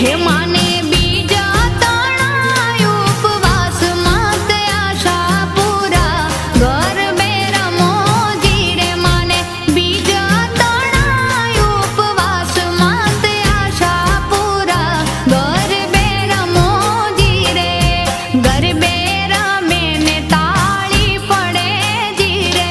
हे माने बीजा तणाय उपवास मात आशा पूरा गरबे रमोजी रे माने बीजा तणाय उपवास मात आशा पूरा गरबे रमोजी रे गरबे रमे ने ताળી પડે જી રે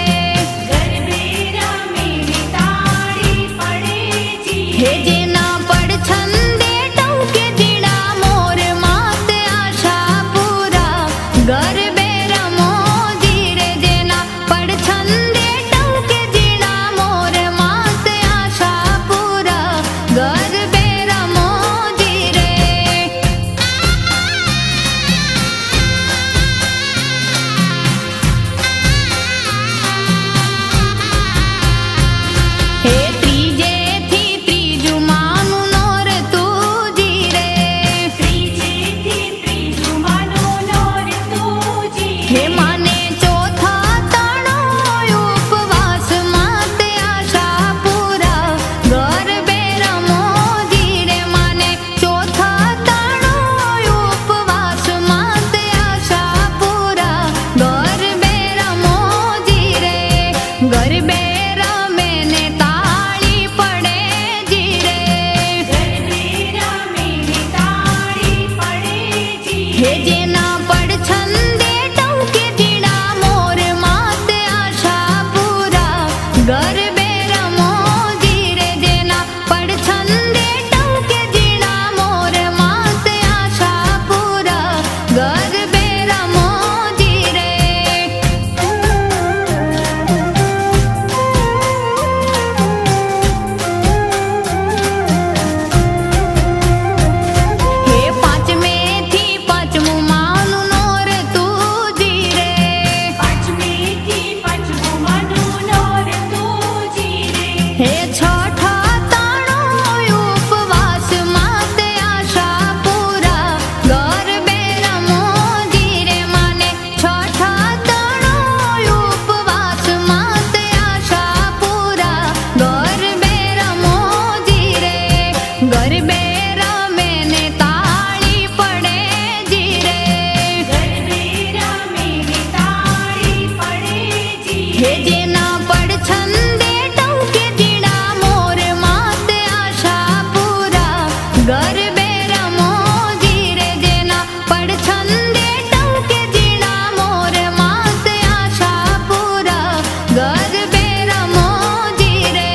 ગરબે રમે ને તાળી પડે જી हे जेना पड़ छंदे टौके जीड़ा मोर मात आशा पूरा गरबे रमोजी रे जेना पड़ छंदे टौके जीड़ा मोर मात आशा पूरा गरबे रमोजी रे हे त्रीजे थी त्रीजू मानु नोर तूजी रे ત્રીજેથી ત્રીજું માનો નોર તુજી हे माने चौथा तणो उपवास मात आशा पूरा गरबे रमोजी रे माने चौथा तणो उपवास मात आशा पूरा गरबे रमोजी रे गरबे रमे ने ताળી પડે જી रे ગરબે રમે ને તાળી પડે જી हे जेना पड़ छंदे टौके जीड़ा मोर मात आशा पूरा गरबे रमोजी रे जेना पड़ छंदे टौके जीड़ा मोर मात आशा पूरा गरबे रमोजी रे हे पांचमे थी पांचमू मानु नोर तूजी रे પાંચમેથી પાંચમું માનો નોર તુજી રે हे छठा तणो उपवास मात आशा पूरा गरबे रमोजी रे माने छठा तणो उपवास मात आशा पूरा गरबे रमोजी रे गरबे रमे ने ताળી પડે જી रे ગરબે રમે ને તાળી પડે જી हे जेना पड़ छंदे टौके जीड़ा मोर मात आशा पूरा गरबे रमोजी रे जेना पड़ छंदे टौके जीड़ा मोर मात आशा पूरा गरबे रमोजी रे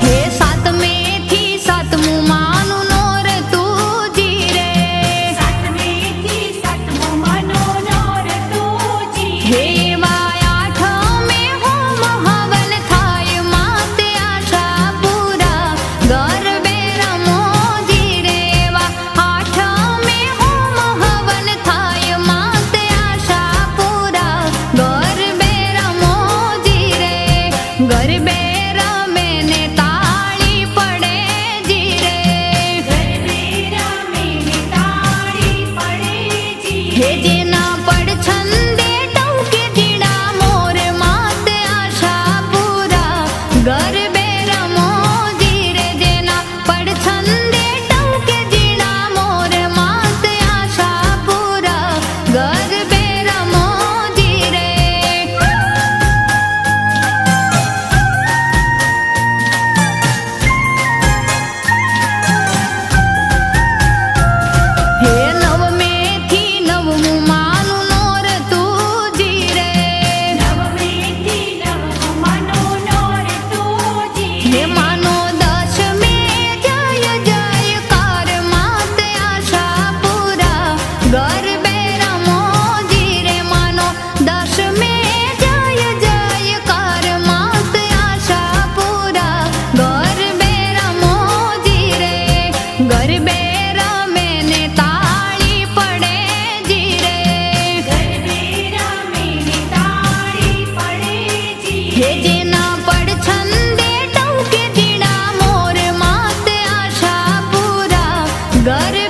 हे सातमे थी सातमू मानु नोर तूजी रे સાતમેથી સાતમું માનો નોર તુજી हे वाया आठमे होम हवन थाय मात आशा पूरा गरबे रमोजी रे वा आठमे होम हवन थाय मात आशा पूरा गरबे रमोजी रे गरबे रमे ने ताળી પડે જી रे ગરબે રમે ને તાળી પડે જી हे जेना पड़ छंदे टौके जीड़ा मोर मात आशा पूरा गरबे रमोजी रे जेना पड़ छंदे टौके जीड़ा मोर मात आशा पूरा गरबे रमोजी रे हे नवमे थी नवमू मानु नोर तूजी रे નવમેથી નવમું માનો નોર તુજી हे मानो दशमे जय जयकार मात आशा पूरा गरबे रमोजी रे मानो दशमे जय जयकार मात आशा पूरा गरबे रमोजी रे गरबे रमे ने ताળી પડે જી रे ગરબે રમે ને તાળી પડે જી हे जेना पड़ छंदे टौके जीड़ा मोर मात आशा पूरा गरबे